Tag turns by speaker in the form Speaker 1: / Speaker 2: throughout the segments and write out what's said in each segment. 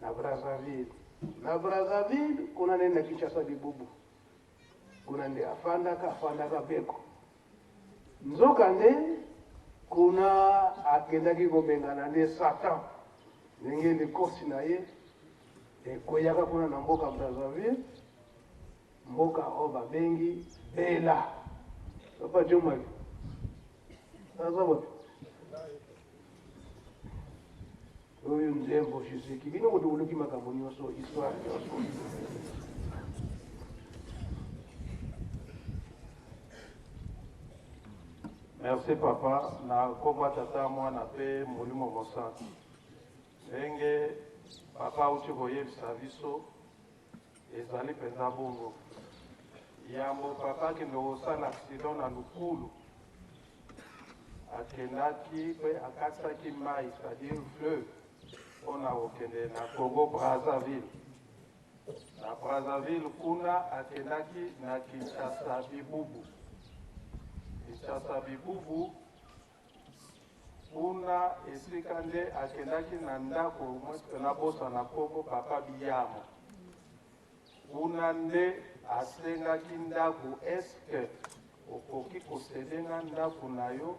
Speaker 1: na Brazzaville. Na Brazzaville kuna nenda Kinshasa bibubu. Kuna ndi afanda ka beko. Nzoka nde kuna akenda kigomengana ne Satan. Nenge likosi na ye. Kweyaka kuna na mboka Brazzaville. Mboka oba bengi Bela. Papa Juma. Sasa wapi? Oyo nzembo shisiki. Bino kuduluki makambo nyoso histoire nyoso.
Speaker 2: Merci papa. Na komba tata mwana pe molimo mosantu. Enge papa uchi koyebisa biso ezali penza bongo. Yambo papa ki ndosala accident na Lukulu. Akendaki pe akatsaki mai, c'est-à-dire fleuve. On a okende na Congo Brazzaville. Na Brazzaville kuna akendaki na Kinshasa bibubu. Kinshasa bibubu kuna esika nde akendaki na ndako mweske na bosa na Congo papa biyamo. Kuna nde asengaki ndako eske okoki kosedenga ndako na yo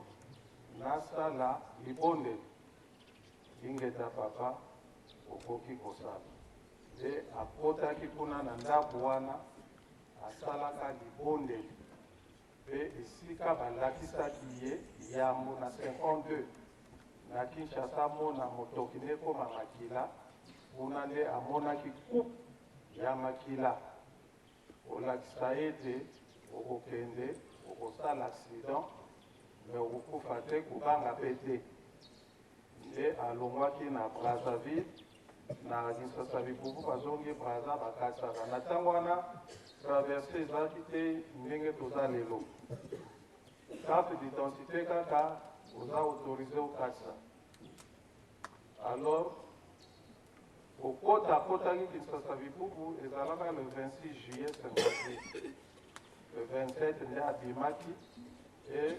Speaker 2: nasala libonde ingeta papa okoki kosala nde akotaki kuna na ndako wana asalaka libonde pe esika balakisaki ye yambo na 52 na Kinshasa mona motoki nde koma makila kuna nde amonaki coupe ya makila olakisa ete okokende okosala accident me okokufa te kubanga pe te nde alongwaki na Brazzaville na Kinshasa bibubu bazongi Brazza bakatisaka na ntango wana traverse ezalaki te ndenge toza lelo carte d'identité kaka oza autorisé okatisa alors okotaki Kinshasa bibubu ezalaka le 26 juillet 58 le 27 nde abimaki et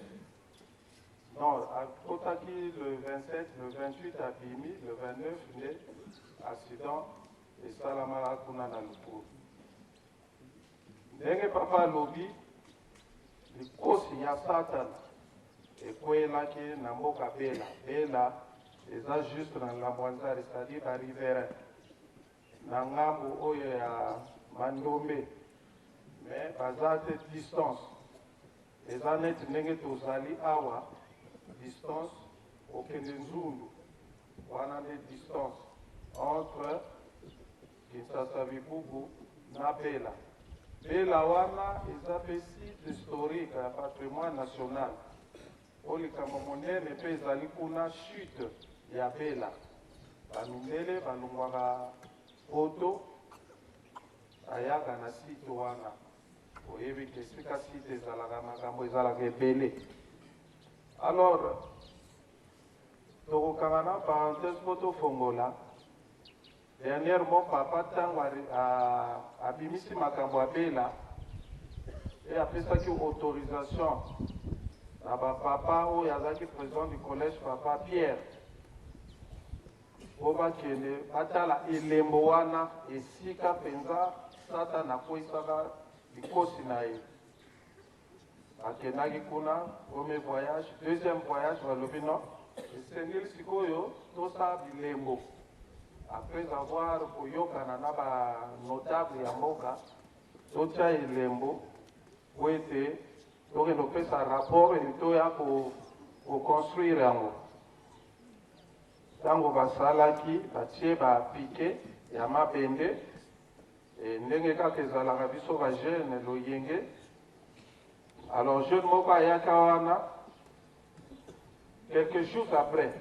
Speaker 2: non, akotaki le 27, le 28 abimi, le 29 nde accident esalamaka kuna na Lukulu. Ndenge papa alobi likosi ya Satana ekwelaki na mboka Bela. Bela eza juste na Lambwanzari, c'est-à-dire ba riverain na ngambo oyo ya Mandombe, mais baza te distance eza neti ndenge tozali awa distance okende Nzundu wana nde distance entre Kinshasa bibubu na Bela. Bela wana eza pe site historique ya patrimoine national olikambo monene mpe ezali kuna chute ya Bela. Bamindele balongwaka poto ayaka na site wana oyebi ke esika site ezalaka makambo ezalaka ebele. Alors tokokanga na parenthèse po tofongola dernièrement papa ntango abimisi makambo ya Bela e apesaki autorisation na bapapa oyo azalaki président du collège papa Pierre po bakende batala elembo wana esika mpenza Satana akweyisaka likosi na ye. Akendaki kuna premier voyage, deuxième voyage balobi non esengeli sikoyo tosala bilembo après avoir koyokana na ba notable ya mboka totia elembo po ete tokende kopesa rapport toya koconstruire yango. Ntango basalaki batie bapike ya mabende ndenge kaka ezalaka biso bajeune loyenge. Alors jeune moko ayaka wana quelques jours après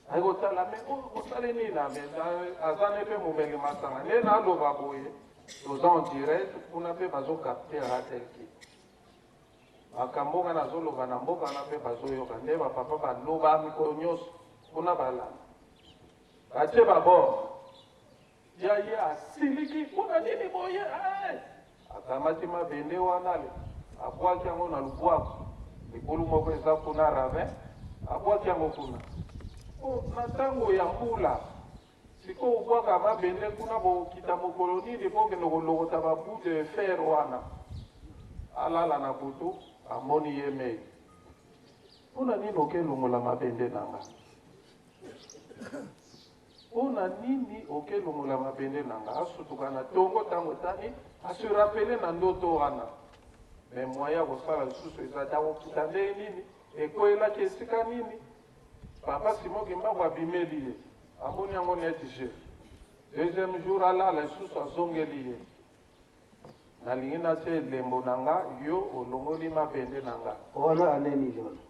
Speaker 2: ayekotala me osali nini na me aza ne mpe momeli masanga nde naloba boye toza en direct kuna mpe bazokaptera telki makambo nga nazoloba na mboka wana mpe bazoyoka nde bapapa baloba mikolo nyonso kuna balanda batie babord ya ye asiliki kuna nini boye akamati mabende wana le abwaki yango na lubwaku likolo moko eza kuna ravin abwaki yango kuna na ntango ya mbula siko ubwaka mabende kuna bokita mokolo nini bokende kolokota babout de fer wana alala na butu amoni ye mei mpona nini okelongola mabende nanga mpona nini okelongola mabende nanga asutuka na tongo ntango etani asurapele na ndoto wana me moya kosala lisusu eza ntango okuta ndenge nini ekweyelaki esika nini papa simoki mbango abimeli ye amoni yango neti chef deuxième jour alala lisusu azongeli ye nalingi natia elembo na nga yo olongoli mabende na nga
Speaker 1: wana aneni jona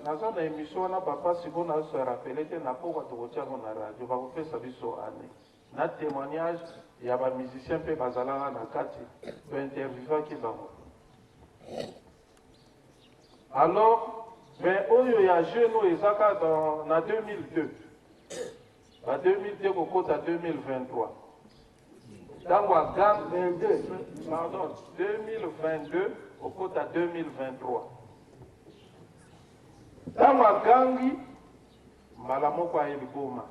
Speaker 2: naza na émission wana papa siko nazo rapele te na pokwa tokotiango na radio bakopesa biso ane na témoignage ya bamusicien mpe bazalaka na kati tointerviewaki bango alors mais oyo ya jeune oyo ezaka na 2002 ba 2002 kokota 2023 ntango agang 22 pardon 2022 kokota 2023 ntango agangi mbala moko aye liboma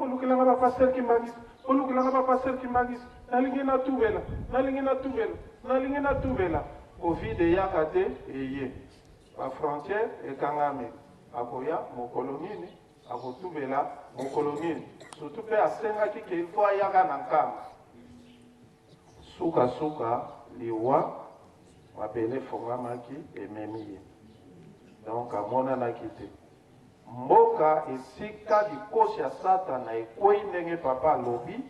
Speaker 2: olukelanga bapaster kimbangisi olukelanga bapaster kimbangisi nalingi natubela covid eyaka te eye bafrontière ekangami akoya mokolo nini akotubela mokolo nini surtout mpe asengaki ke ilfo ayaka na nkamba sukasuka liwa mabele efongamaki ememi ye donc amonanaki te mboka esika likosi ya satana ekwei ndenge papa alobi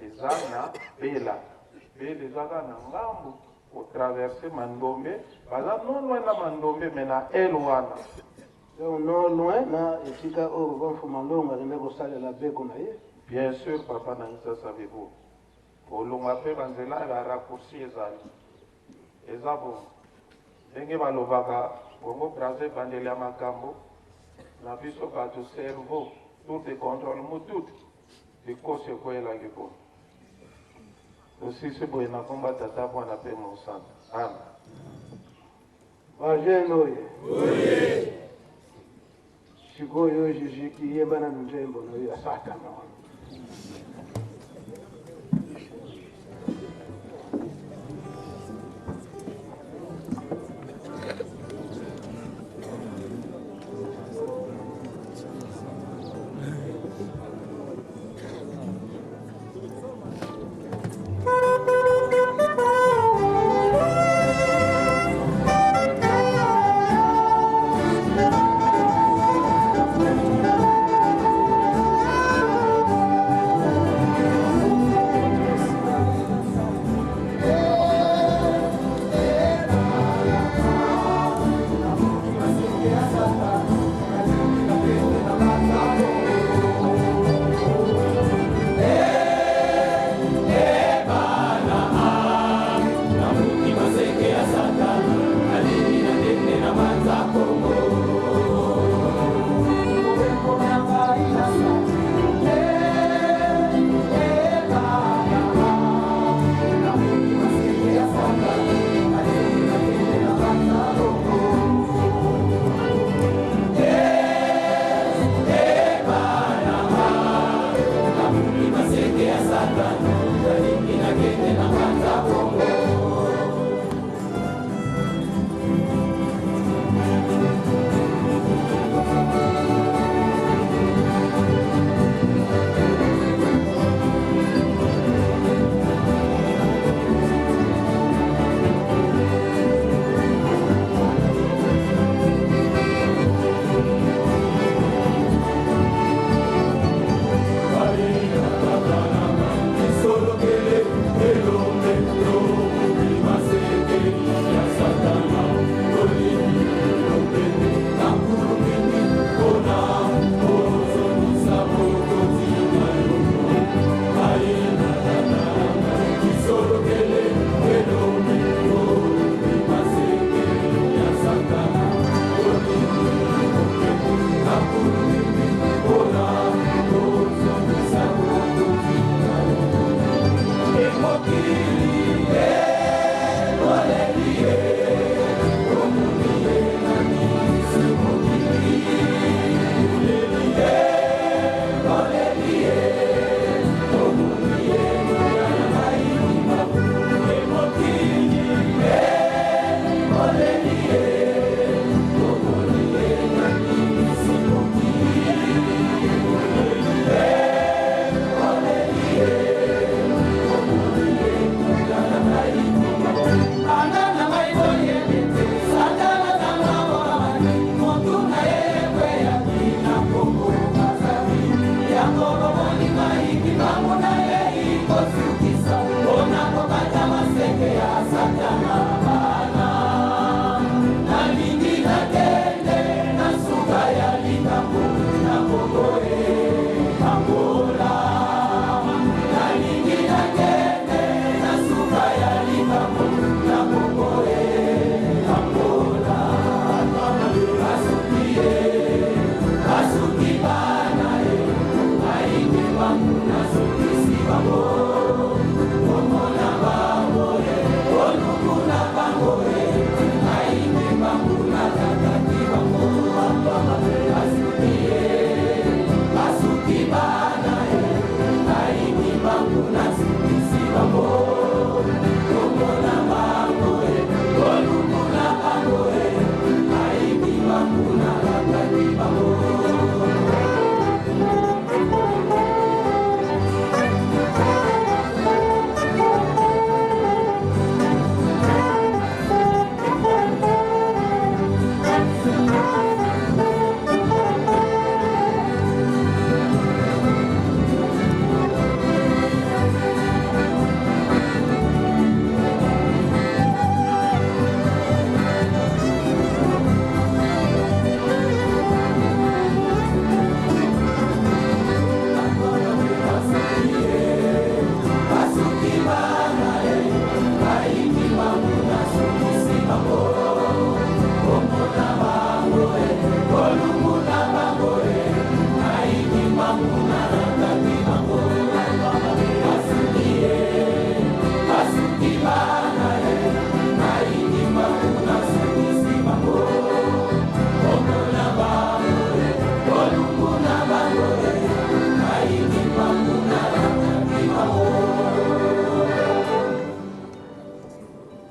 Speaker 2: eza na bela ezaka na ngambo kotraverse mandombe baza non loin na mandombe me na ele wana
Speaker 1: donc non loin na esika oyo bamfuma ndongo akende kosalela beko na ye
Speaker 2: bien sûr papa na ngisa savez-vous olonga mpe banzela ya raccourci ezali eza bongo ndenge balobaka bongo braza ebandeli ya makambo na biso bato cerveau tour de contrôle motutu likosi ekweyelaki kuna osisi boye na komba tata bwana mpe mosanta amen
Speaker 1: bajene oye sikoyo jijiki yebana nzembo nayo ya satana wana
Speaker 3: So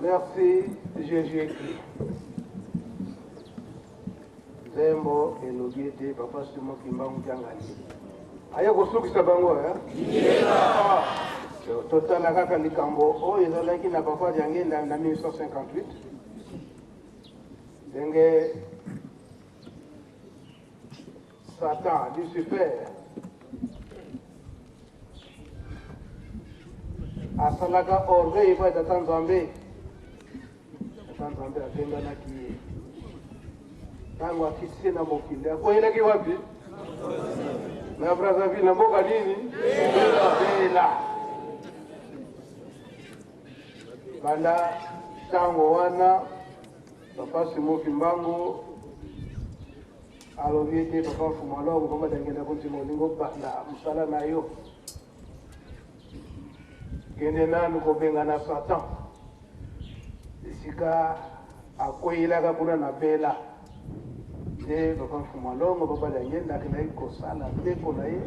Speaker 1: Merci, GG. Zembo elogete papa simo kimbangu jangani. Aya kosukisa bango total kaka likambo o ezalaki na papa jange na 1958. Denge Satan, Lucifer asalaka orgueil pa tata Nzambe. Tata Nzambe abenganaki tango akitisi na mokili akoyelaki wapi? Na Brazzaville, na mboka nini? Bela. Banda tango wana papa Simo Kimbangu alobi ete papa Fumalongo koma dangenda kuti molingo banda musala na yo kende nanu kobenga na Satan esika akoyelaka kuna na Bela nde papa Fumalongo papa dangenda akendaki kosala ndeko na ye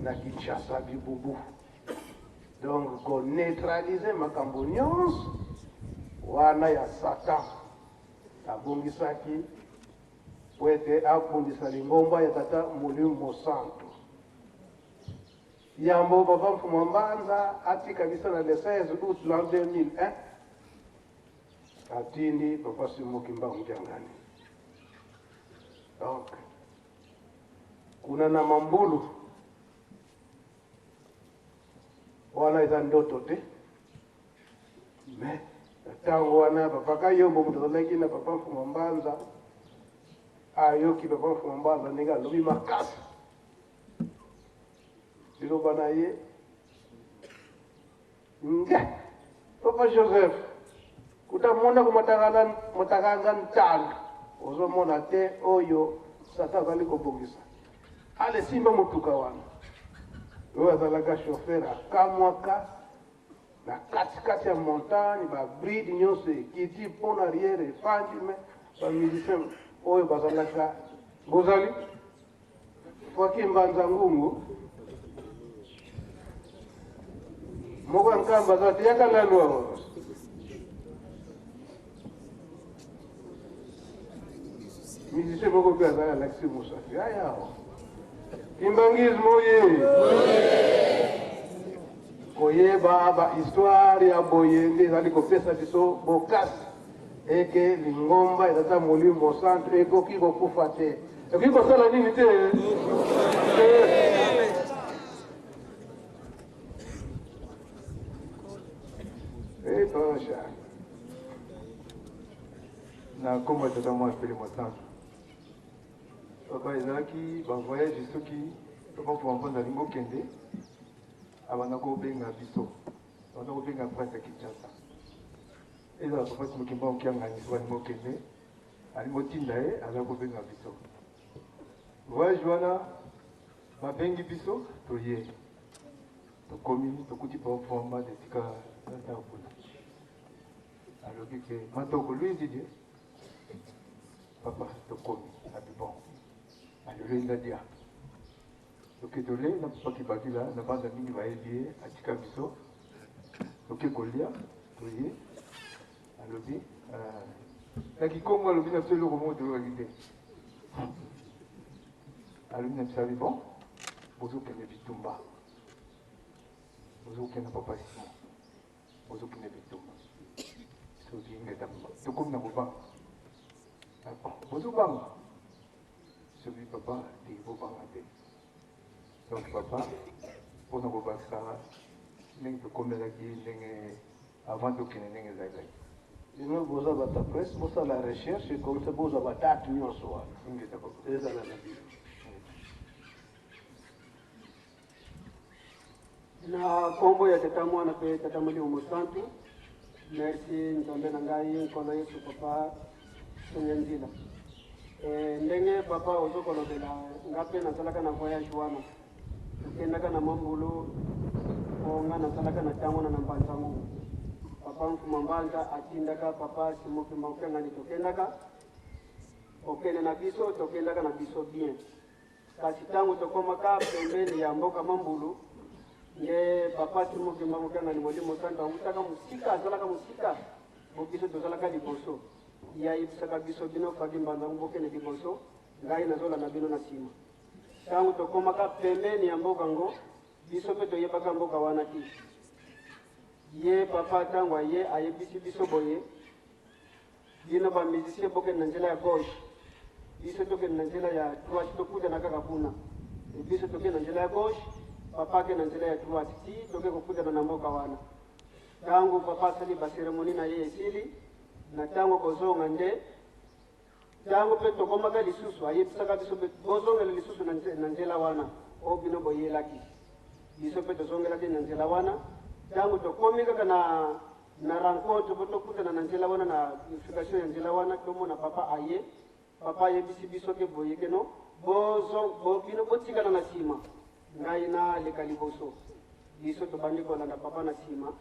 Speaker 1: na Kinshasa bibubu. Donc koneutralize makambo nyonso wana ya Satan abongisaki wete abundisa lingomba ya tata Molimo Santo. Yambo papa Mfumambanza ati kabisa na le 16 août l'an 2001 atindi papa Simo Kimbangu jangani. Donc kuna na mambulu wana eza ndoto te me tango wana papa Kayombo mutozalaki na papa Mfumambanza ayoki papa Mfumambanza ndenge alobi makasi liloba na ye nge papa Joseph kutamona kumatakanga ntanga ozomona te oyo Satan azali kobongisa ale simba motuka wana oyo azalaka chauffeur akamwaka na katikati ya montagne babride nyonso ekiti mpona arrière efandi me bamusicien oyo bazalaka bozali foki mbanza ngungu moko ya nkamba aza te yaka lalwa musicien moko mpe azali Alexis Moussafi ayawa kimbangisme oye koyeba ba histoire ya boye nde ezali kopesa biso bokasi eke lingomba ezata Molimo Santo ekoki kokufa te ekoki kosala nini te tosha.
Speaker 3: Na kombo tata moi appelé Mosantu. Papa ezalaki ba voyage soki papa pour enfants na lingo kende abana ko benga biso. On a benga prince Kinshasa. Eza papa simokimba okianga ni swa lingo kende. Ali motinda ala ko benga biso. Voyage wana ba bengi biso toye. Tokomi tokuti pa format de tika na kuna. Alors que matoko lui dit papa tokomi abi bon alors il a dit donc tolé na papa ki baki là na banda mingi va aider atika biso donc kolia toye alors bi na kikongo alobi na selo komo de l'oralité alors na sabi bon bozo kene bitumba bozo kene papa Simon bozo kene bitumba so dinga damba tokomi na bobanga bonjour bang celui papa dit vous bang donc papa pour nous voir ça n'eng de comme la qui n'eng avant de qu'il n'eng zaï
Speaker 1: Nous boza bata presse, boza la recherche et comme ça boza bata tunyos wa.
Speaker 3: n'eng d'accord
Speaker 1: C'est ça la vie.
Speaker 4: Na kombo ya tata mwana pe tata mali Mosantu. Merci ntombe na ngai kono Yesu papa Nzila. Ndenge papa ozokolobela ngape nasalaka na voyage wana okendaka na mambulu onga nasalaka na ntango na mbanzangu papa mfuma mbanza atindaka papa simokimba okengani tokendaka okende na biso tokendaka na biso bien kasi ntango tokomaka pembeni ya mboka mambulu nge papa simokimba okengani Molimo Mosantu awutaka musika azalaka musika bobiso tozalaka liboso ya ibisaka biso bino faki mbanzangu bokene liboso ngai nazola na bino na nsima ntango tokomaka pembeni ya mboka ngo biso mpe toyebaka mboka wana ti ye papa ntango aye ayebisi biso boye bino bamusicien bokende na nzela ya gauche biso tokende na nzela ya droite tokutana kaka kuna biso tokende na nzela ya gauche papa akende na nzela ya droite ti toke kokutana na mboka wana ntango papa asali baseremoni na ye esili na tango bozonga nde tango pe tokomaka lisusu ayebisaka biso pe bozongela lisusu na nzela wana o bino boyelaki biso pe tozongelaki na nzela wana tango tokomi kaka na rencontre po tokutana na nzela wana na unification ya nzela wana tomona papa aye papa ayebisi biso ke boye keno bino botikana na nsima ngai naleka liboso biso tobandi kolanda papa na nsima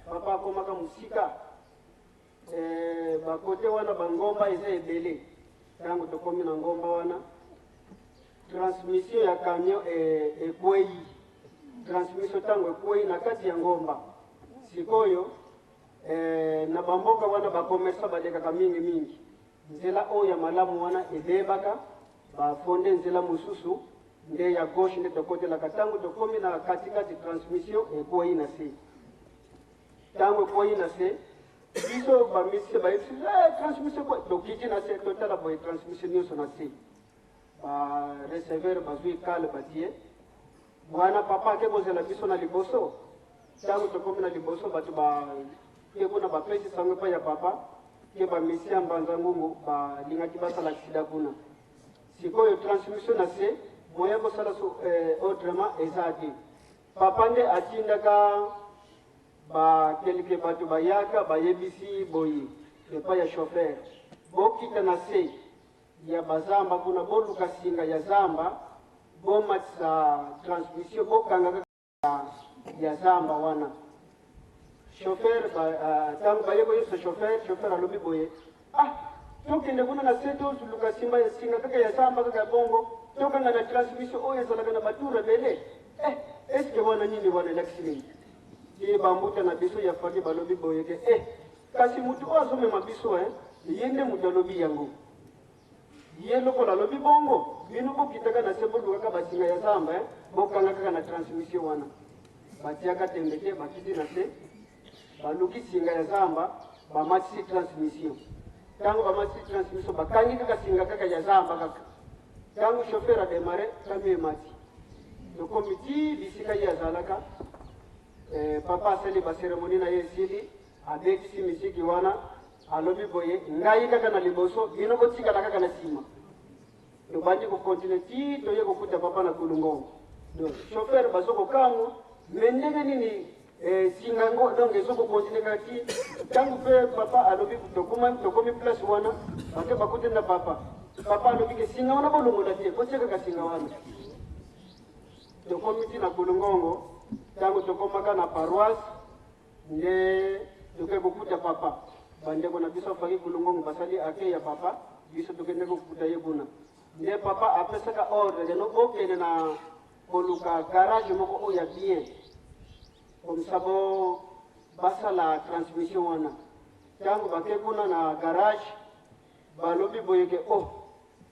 Speaker 4: papa akomaka musika bakote wana bangomba eza ebele ntango tokomi na ngomba wana transmission ya camion ekwei transmission ntango ekwei na kati ya ngomba sikoyo na bamboka wana bakomersa balekaka mingi nzela oyo ya malamu wana ebebaka bafonde nzela mosusu nde ya gauche nde tokotelaka ntango tokomi na katikati transmission ekwei na se ntango ekwei na se biso bamisisi bayebisi transmission tokiti na se totala boye transmission nyonso na se bareceveur bazwi kale batie wana papa ake kozela biso na liboso ntango tokomi na liboso bato ke kuna bapesi sango epai ya papa ke bamisi ya mbanza ngungu balingaki basala aksida kuna sikoyo transmission na se moya kosala autrement eza te papa nde atindaka kelke bato bayaka bayebisi boye epai ya chauffeur bokita na se ya bazamba kuna boluka singa ya zamba bomatisa transmission bokanga kaka ya zamba wana chauffeur ntango bayeba yoso chauffeur alobi boye tokende kuna na se toluka singa kaka ya zamba kaka ya bongo tokanga na transmission oyo ezalaka na batura ebele eske wana nini wana l'accident ye bambuta na biso ya faki balobi boyeke kasi mutu oyo azomema biso ye nde mutu alobi yango ye lokola alobi bongo bino bokitaka na se bolukaka basinga ya zamba bokanga kaka na transmission wana batiaka tembe te bakiti na se baluki singa ya zamba bamatisi transmission ntango bamatisi transmission bakangi kaka singa kaka ya zamba kaka ntango chauffeur ademare kami emati tokomi ti bisika ye azalaka papa asali baseremoni na ye esili abetisi misiki wana alobi boye ngai kaka na liboso bino botikala kaka na nsima tobandi kokontinue ti toye kokuta papa na kulungongo donc chauffeur bazokokamwa me ndenge nini singango donc ezokokontinue kati ntango mpe papa alobi tokomi place wana bake bakute na papa alobi ke singa wana bolongola te kotia kaka singa wana tokomi ti na kulungongo ntango tokomaka na paroisse nde toke kokuta papa bandeko na biso baki kulungongo basali ake ya papa biso tokende kokuta ye kuna nde papa apesaka ordre leno okende na koluka garage moko oyo ya bien comme ça bo basala transmission wana ntango bake kuna na garage balobi boyeke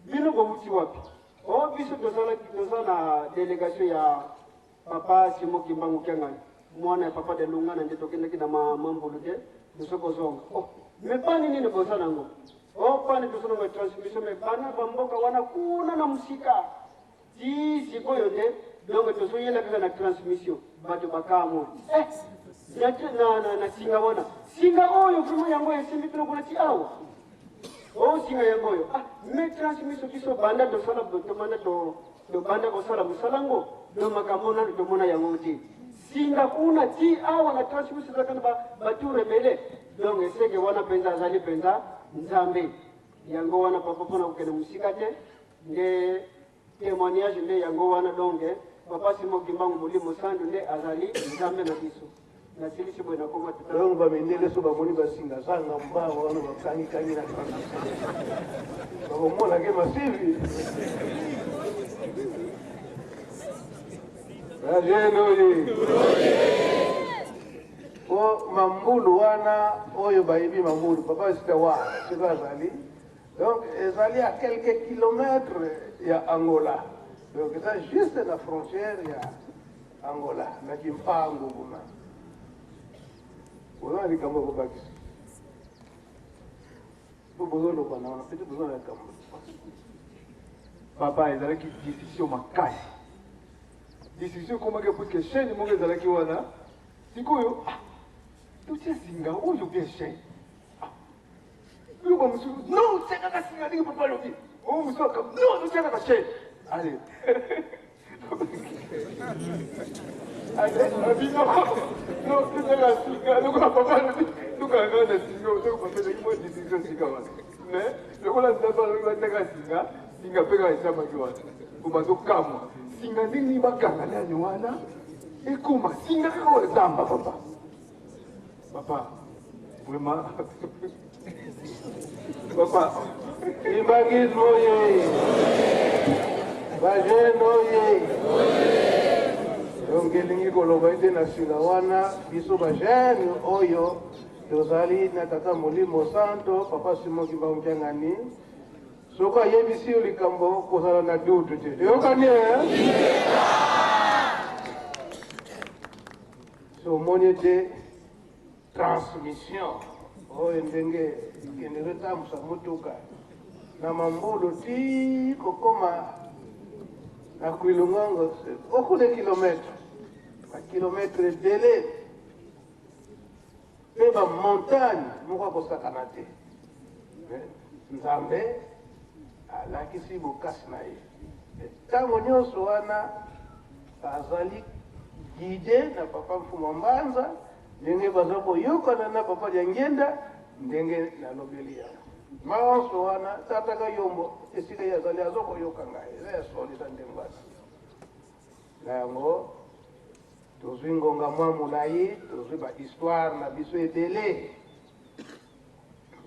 Speaker 4: bino bomuti wapi biso toza na délégation ya papa Simo Kimbangu Kiangani mwana ya papa de Lungana nde tokendeki na mambulu te tosokozonga me pani nini boza nango pani tosononga transmission me bana bamboka wana kuna na musika ti sikoyo nde donc tozoyela kaka na transmission bato bakamwa na singa wana singa oyo vraimen yango esembi pino kuna ti awa singa yango oyo me transmission biso banda tosala tomanda tobanda kosala mosala ngo do makambo nano tomona yango te singa kuna ti awa na transmission ezakana batu rebele donc eseke wana mpenza azali mpenza nzambe yango wana papa mpona kokende mosika te nde témoignage nde yango wana donc papa Simo Kimbangu Molimo Sandu nde azali nzambe na biso nasilisi boye nakoma
Speaker 1: donc bamendele so bamoni basinga zanga mbawa wana bakangikangi na bakomonake masivi ajenoye mambulu wana oyo bayebi mambulu papa sita wana siko azali donc ezali à quelques kilomètres ya Angola donc eza juste la frontière ya Angola na Kimpangu kuna oyo likambo kobakisa po bozoloba na wana peut-être bozona likambo
Speaker 3: papa ezalaki décision makasi décision komaki puisque chaîne moko ezalaki wana sikoyo totia singa oyo bien chaîne yoba mosusu non tiakaka singa ndenge papa alobi oyo mosusu aka non totiakaka chaîne allez abino non totiaka singa lokola papa alobi tokanga na singa tokopapelaki mo décision singa wana mais lokola nzambe alobi batiaka singa singa mpe kaka esamaki wana po bazokamwa singa ndenge bakanga nani wana ekoma singa kaka oyo zamba papa vraiment
Speaker 1: papa imbagisme oye bajene oye donc elingi koloba ete na singa wana biso bajene oyo tozali na tata Molimo Santo papa Simo Kimbangu Kiangani soko ayebisi yo likambo kozala na dutu te toyokani so omoni ete transmission oyo ndenge ekendeke tambusa motuka na mambulu ti kokoma na Kwilungongo beaucoup de kilomètres bakilometre ebele mpe bamontagne moko akosakana te nzambe alakisi bokasi na ye ntango nyonso wana azali guide na papa Mfuma Mbanza ndenge baza koyokana na papa Diangenda ndenge nalobeli yango maonso wana tataka yombo esika ye azali azokoyoka ngai eza ya solisa ndenge wana na yango tozwi ngonga mwa molai tozwi bahistoire na biso ebele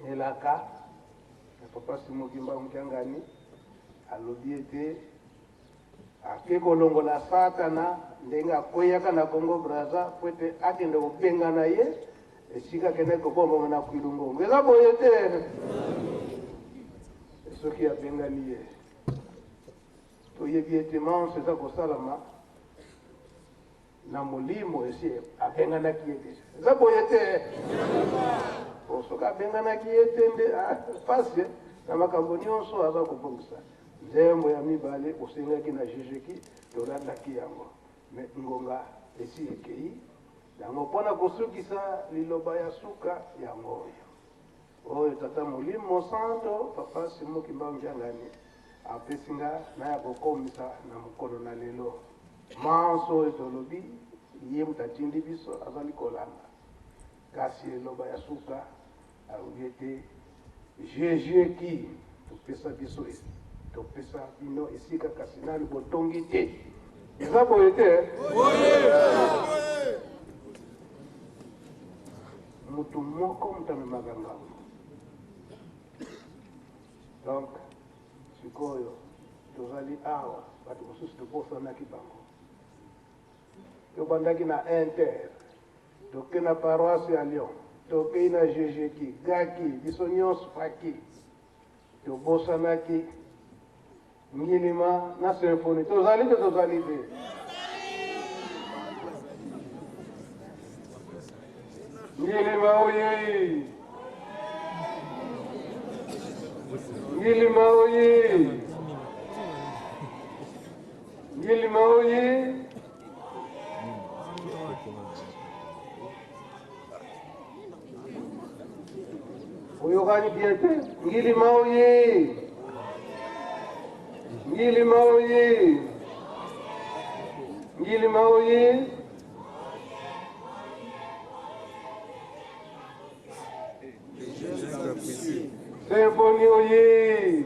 Speaker 1: elaka na papa Simo Kimbangu Kiangani alobi ete ake kolongola satana ndenge akweyaka na Congo Brazza po ete akende kobengana ye esika akende kobombama na Kwilungongo eza boye te soki abengani ye toyebi ete maonso eza kosalama na molimo esi abenganaki ye te eza boye te soki abenganaki ye te nde pasi na makambo nyonso aza kobongisa nzembo ya mibale osengaki na jejeki tolandaki yango me ngonga esi ekei yango mpona kosukisa liloba ya suka yango oyo tata molimo santo papa Simon Kimbangu Jangani apesi nga na ya kokomisa na mokolo na lelo manso oyo tolobi ye moto atindi biso azali kolanda kasi eloba ya suka alobi ete jésus ki topesa biso topesa bino esika kasi nani botongi te eza boye te motu moko moto amemaka ngambo. Donc sikoyo tozali awa bato mosusu tobosanaki bango tobandaki na Inter toke na paroisse ya Lyon tokei na Jejeki Gaki biso nyonso faki tobosanaki Ngilima na Symphonie tozali te tozali te Ngilima oye Ngilima oye Ngilima oye oyokani bien te Ngilima oye Ngilima oye Ngilima oye Symphonie oye